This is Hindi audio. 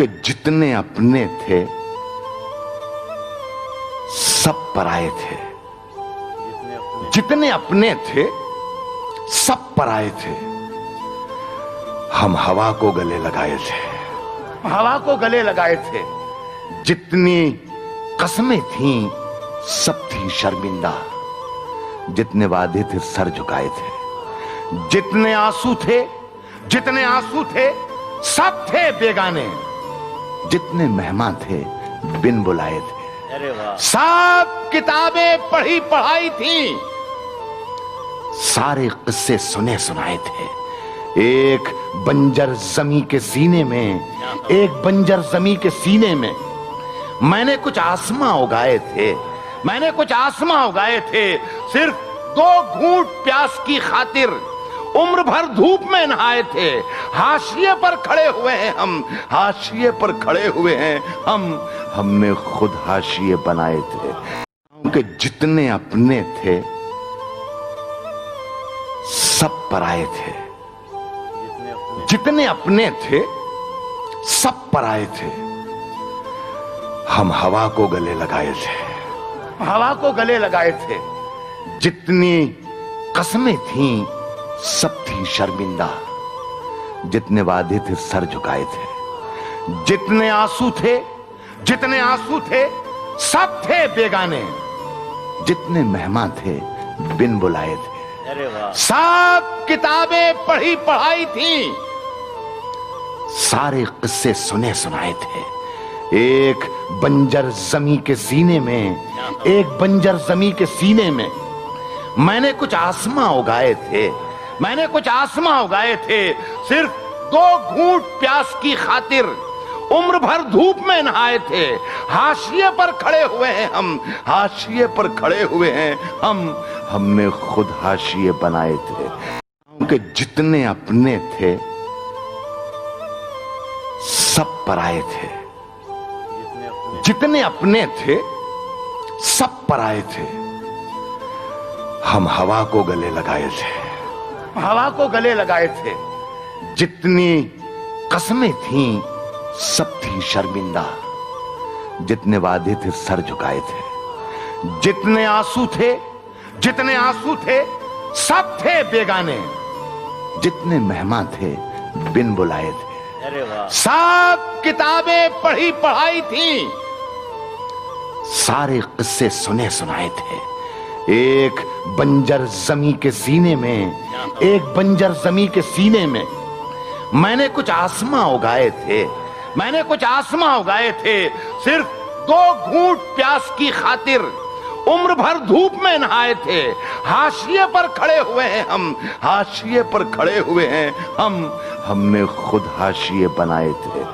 के जितने अपने थे सब पराये थे। जितने अपने थे सब पराये थे। हम हवा को गले लगाए थे, हवा को गले लगाए थे। जितनी कस्में थीं सब थी शर्मिंदा। जितने वादे थे सर झुकाए थे। जितने आंसू थे, जितने आंसू थे सब थे बेगाने। जितने मेहमान थे बिन बुलाए थे। सब किताबें पढ़ी पढ़ाई थी, सारे किस्से सुने सुनाए थे। एक बंजर जमी के सीने में, एक बंजर जमी के सीने में मैंने कुछ आसमां उगाए थे। मैंने कुछ आसमां उगाए थे। सिर्फ 2 घूंट प्यास की खातिर उम्र भर धूप में नहाए थे। हाशिए पर खड़े हुए हैं हम, हाशिए पर खड़े हुए हैं हम। हमने खुद हाशिए बनाए थे। उनके जितने अपने थे सब पराये थे। जितने अपने थे सब पराये थे। हम हवा को गले लगाए थे, हवा को गले लगाए थे। जितनी कस्में थीं सब थी शर्मिंदा। जितने वादे थे सर झुकाए थे। जितने आंसू थे, जितने आंसू थे सब थे बेगाने। जितने मेहमान थे बिन बुलाए थे। सब किताबें पढ़ी पढ़ाई थी, सारे किस्से सुने सुनाए थे। एक बंजर जमी के सीने में, एक बंजर जमी के सीने में मैंने कुछ आसमां उगाए थे। मैंने कुछ आसमां उगाए थे। सिर्फ 2 घूंट प्यास की खातिर उम्र भर धूप में नहाए थे। हाशिए पर खड़े हुए हैं हम, हाशिए पर खड़े हुए हैं हम। हमने खुद हाशिए बनाए थे। उनके जितने अपने थे सब पराये थे। जितने अपने थे सब पराये थे। हम हवा को गले लगाए थे, हवा को गले लगाए थे। जितनी कस्में थीं सब थी शर्मिंदा। जितने वादे थे सर झुकाए थे। जितने आंसू थे, जितने आंसू थे सब थे बेगाने। जितने मेहमान थे बिन बुलाए थे। सब किताबें पढ़ी पढ़ाई थी, सारे किस्से सुने सुनाए थे। एक बंजर जमी के सीने में, एक बंजर जमी के सीने में मैंने कुछ आसमां उगाए थे। मैंने कुछ आसमां उगाए थे। सिर्फ 2 घूंट प्यास की खातिर उम्र भर धूप में नहाए थे। हाशिए पर खड़े हुए हैं हम, हाशिए पर खड़े हुए हैं हम। हमने खुद हाशिए बनाए थे।